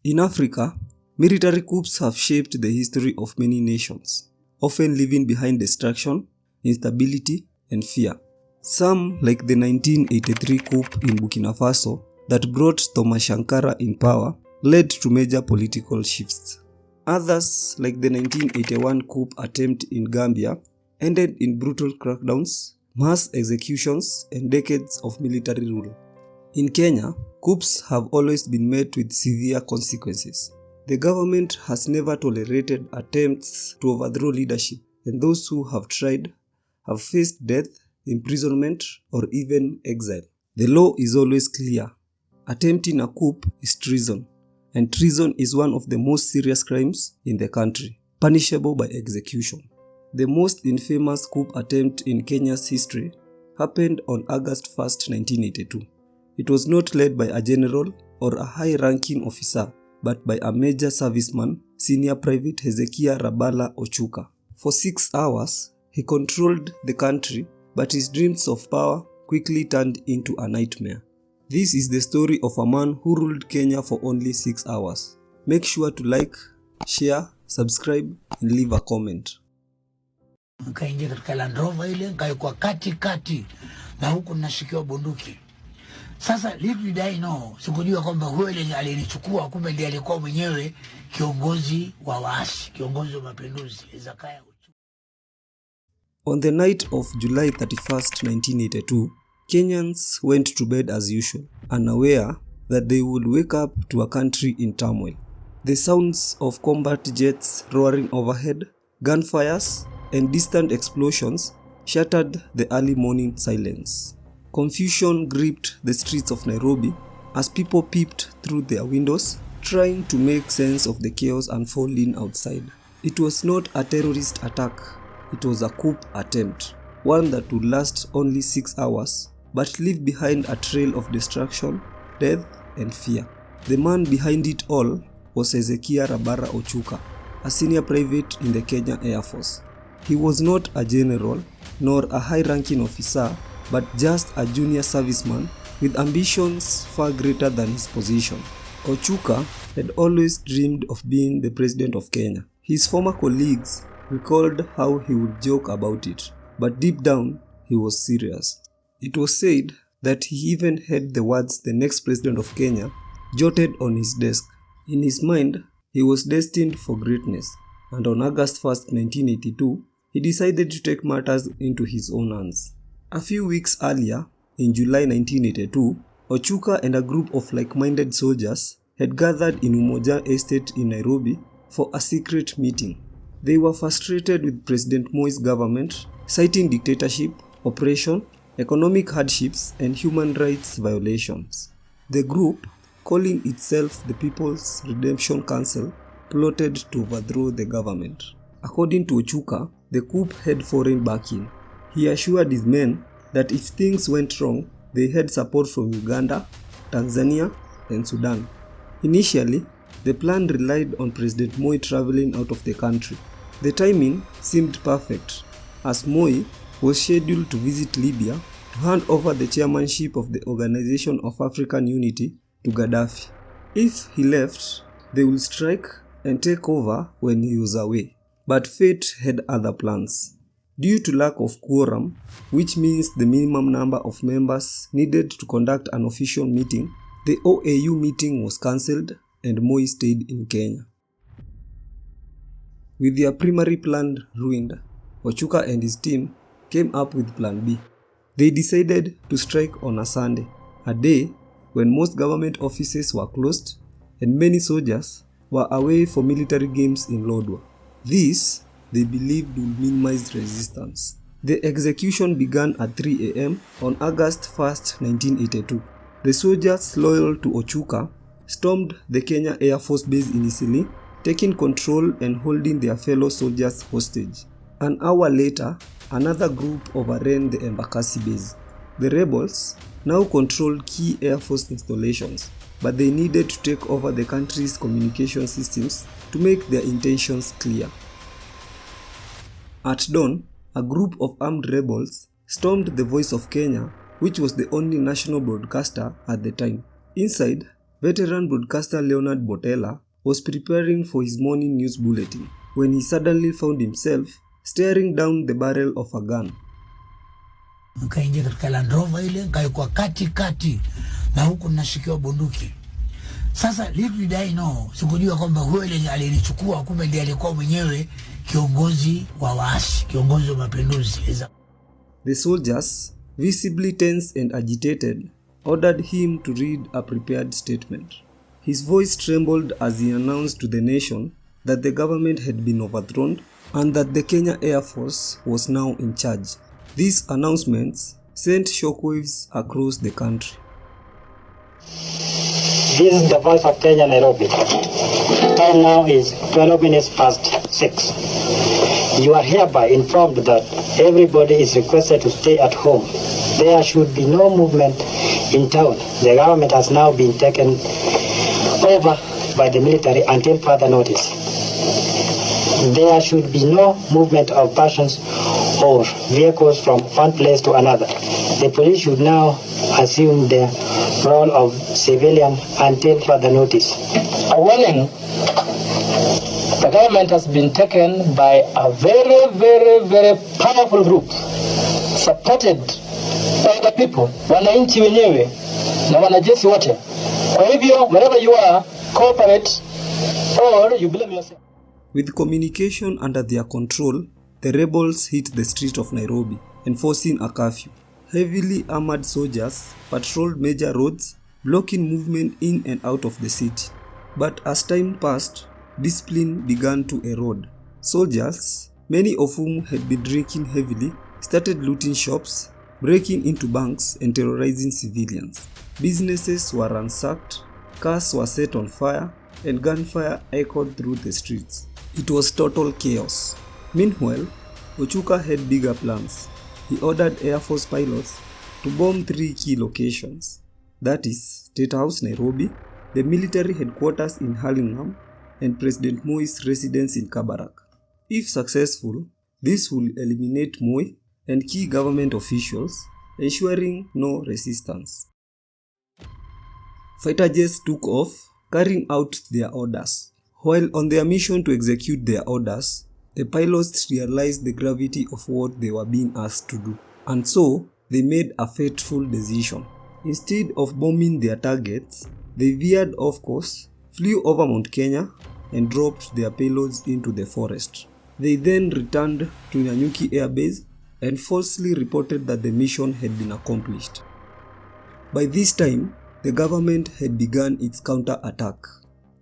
In Africa, military coups have shaped the history of many nations, often leaving behind destruction, instability, and fear. Some, like the 1983 coup in Burkina Faso that brought Thomas Sankara in power, led to major political shifts. Others, like the 1981 coup attempt in Gambia, ended in brutal crackdowns, mass executions, and decades of military rule. In Kenya, coups have always been met with severe consequences. The government has never tolerated attempts to overthrow leadership, and those who have tried have faced death, imprisonment, or even exile. The law is always clear. Attempting a coup is treason, and treason is one of the most serious crimes in the country, punishable by execution. The most infamous coup attempt in Kenya's history happened on August 1, 1982. It was not led by a general or a high-ranking officer, but by a major serviceman, Senior Private Hezekiah Ochuka. For 6 hours, he controlled the country, but his dreams of power quickly turned into a nightmare. This is the story of a man who ruled Kenya for only 6 hours. Make sure to like, share, subscribe, and leave a comment. Nikaingia katika Land Rover ile, nikaikuwa kati na huku nashikiwa bunduki. Sasa little did I know, sikujua kwamba huyo alinichukua kumbe ndiye alikuwa mwenyewe kiongozi wa waasi, kiongozi wa mapinduzi, Hezekiah Ochuka. On the night of July 31st, 1982, Kenyans went to bed as usual, unaware that they would wake up to a country in turmoil. The sounds of combat jets roaring overhead, gunfires, and distant explosions shattered the early morning silence. Confusion gripped the streets of Nairobi as people peeped through their windows, trying to make sense of the chaos unfolding outside. It was not a terrorist attack, it was a coup attempt, one that would last only 6 hours, but leave behind a trail of destruction, death, and fear. The man behind it all was Hezekiah Ochuka, a senior private in the Kenya Air Force. He was not a general, nor a high-ranking officer, but just a junior serviceman with ambitions far greater than his position. Ochuka had always dreamed of being the president of Kenya. His former colleagues recalled how he would joke about it, but deep down, he was serious. It was said that he even had the words "the next president of Kenya" jotted on his desk. In his mind, he was destined for greatness, and on August 1, 1982, he decided to take matters into his own hands. A few weeks earlier, in July 1982, Ochuka and a group of like-minded soldiers had gathered in Umoja Estate in Nairobi for a secret meeting. They were frustrated with President Moi's government, citing dictatorship, oppression, economic hardships, and human rights violations. The group, calling itself the People's Redemption Council, plotted to overthrow the government. According to Ochuka, the coup had foreign backing. He assured his men that if things went wrong, they had support from Uganda, Tanzania, and Sudan. Initially, the plan relied on President Moi traveling out of the country. The timing seemed perfect, as Moi was scheduled to visit Libya to hand over the chairmanship of the Organization of African Unity to Gaddafi. If he left, they would strike and take over when he was away. But fate had other plans. Due to lack of quorum, which means the minimum number of members needed to conduct an official meeting, the OAU meeting was cancelled and Moi stayed in Kenya. With their primary plan ruined, Ochuka and his team came up with Plan B. They decided to strike on a Sunday, a day when most government offices were closed and many soldiers were away for military games in Lodwar. This, they believed, would minimize resistance. The execution began at 3 a.m. on August 1, 1982. The soldiers loyal to Ochuka stormed the Kenya Air Force Base initially, taking control and holding their fellow soldiers hostage. An hour later, another group overran the Embakasi base. The rebels now controlled key Air Force installations, but they needed to take over the country's communication systems to make their intentions clear. At dawn, a group of armed rebels stormed the Voice of Kenya, which was the only national broadcaster at the time. Inside, Veteran broadcaster Leonard Botella was preparing for his morning news bulletin when he suddenly found himself staring down the barrel of a gun. Nikaingia katika Land Rover ile, nikaikuwa kati na huku nashikiwa bunduki. Sasa little did I know, sikujua kwamba huyo alinichukua kumbe ndiye alikuwa mwenyewe kiongozi wa waasi, kiongozi wa mapinduzi. The soldiers, visibly tense and agitated, ordered him to read a prepared statement. His voice trembled as he announced to the nation that the government had been overthrown and that the Kenya Air Force was now in charge. These announcements sent shockwaves across the country. This is the voice of Kenya, Nairobi. Time now is 12 minutes past 6. You are hereby informed that everybody is requested to stay at home. There should be no movement in town. The government has now been taken over by the military until further notice. There should be no movement of persons or vehicles from one place to another. The police should now assume the role of civilian until further notice. A warning: the government has been taken by a very powerful group supported by the people, wananchi wenyewe na wanajeshi wote. Kwa hivyo, wherever you are, cooperate or you blame yourself. With communication under their control, the rebels hit the street of Nairobi, enforcing a curfew. Heavily armored soldiers patrolled major roads, blocking movement in and out of the city. But as time passed, discipline began to erode. Soldiers, many of whom had been drinking heavily, started looting shops, breaking into banks and terrorizing civilians. Businesses were ransacked, cars were set on fire, and gunfire echoed through the streets. It was total chaos. Meanwhile, Ochuka had bigger plans. He ordered Air Force pilots to bomb 3 key locations. That is, State House, Nairobi, the military headquarters in Hurlingham, and President Moi's residence in Kabarak. If successful, this will eliminate Moi and key government officials, ensuring no resistance. Fighter jets took off, carrying out their orders. While on their mission to execute their orders, the pilots realized the gravity of what they were being asked to do, and so they made a fateful decision. Instead of bombing their targets, they veered off course, flew over Mount Kenya, and dropped their payloads into the forest. They then returned to Nanyuki Air Base and falsely reported that the mission had been accomplished. By this time, the government had begun its counterattack.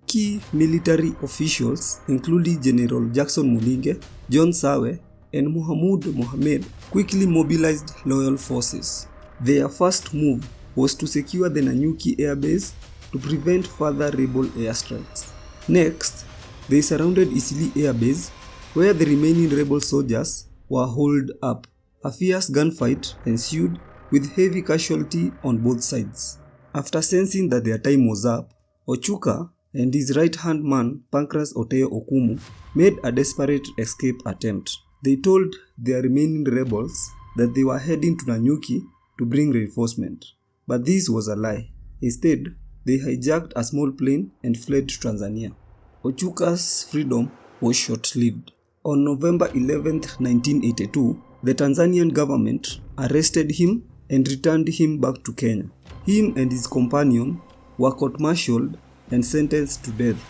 Key military officials, including General Jackson Mulinge, John Sawe, and Mohamud Mohamed, quickly mobilized loyal forces. Their first move was to secure the Nanyuki Air Base to prevent further rebel airstrikes. Next, they surrounded Isili Air Base, where the remaining rebel soldiers were holed up. A fierce gunfight ensued with heavy casualty on both sides. After sensing that their time was up, Ochuka and his right-hand man, Pancras Oteyo Okumu, made a desperate escape attempt. They told their remaining rebels that they were heading to Nanyuki to bring reinforcement. But this was a lie. Instead, they hijacked a small plane and fled to Tanzania. Ochuka's freedom was short-lived. On November 11, 1982, the Tanzanian government arrested him and returned him back to Kenya. Him and his companion were court-martialed and sentenced to death.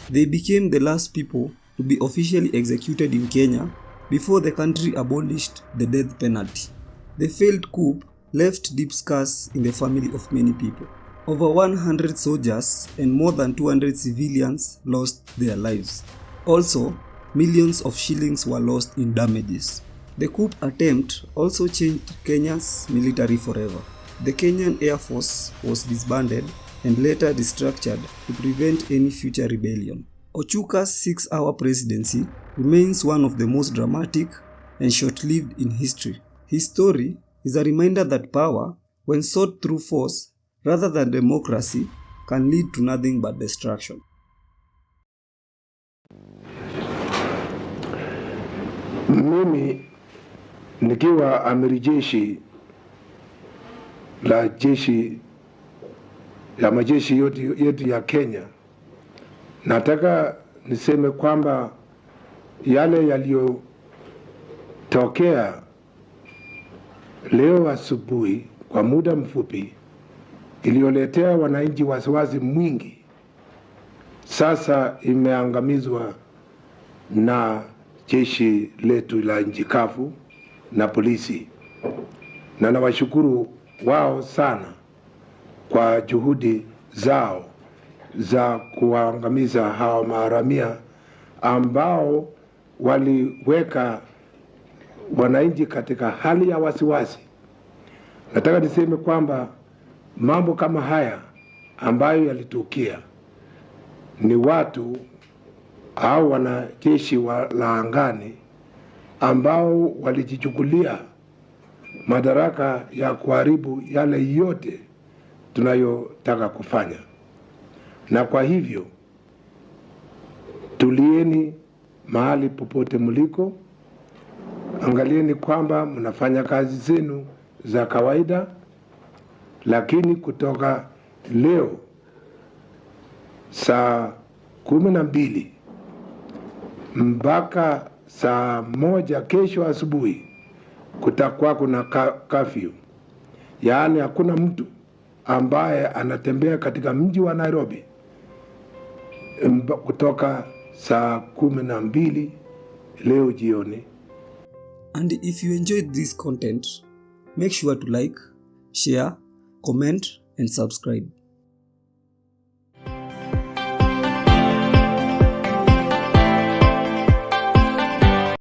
They became the last people to be officially executed in Kenya before the country abolished the death penalty. The failed coup left deep scars in the family of many people. Over 100 soldiers and more than 200 civilians lost their lives. Also, millions of shillings were lost in damages. The coup attempt also changed Kenya's military forever. The Kenyan Air Force was disbanded and later restructured to prevent any future rebellion. Ochuka's 6-hour presidency remains one of the most dramatic and short-lived in history. His story is a reminder that power, when sought through force rather than democracy, can lead to nothing but destruction. Mimi nikiwa amiri jeshi la jeshi ya majeshi yetu ya Kenya, nataka niseme kwamba yale yaliyotokea leo asubuhi kwa muda mfupi iliyoletea wananchi wasiwasi mwingi, sasa imeangamizwa na jeshi letu la nchi kavu na polisi, na nawashukuru wao sana kwa juhudi zao za kuangamiza hao maharamia ambao waliweka wananchi katika hali ya wasiwasi. Nataka niseme kwamba mambo kama haya ambayo yalitukia ni watu au wanajeshi la angani ambao walijichukulia madaraka ya kuharibu yale yote tunayotaka kufanya. Na kwa hivyo tulieni mahali popote mliko, angalieni kwamba mnafanya kazi zenu za kawaida, lakini kutoka leo saa 12 mpaka saa 1 kesho asubuhi kutakuwa kuna curfew. Yaani hakuna mtu ambaye anatembea katika mji wa Nairobi kutoka saa 12 leo jioni. And if you enjoyed this content, make sure to like, share, comment and subscribe.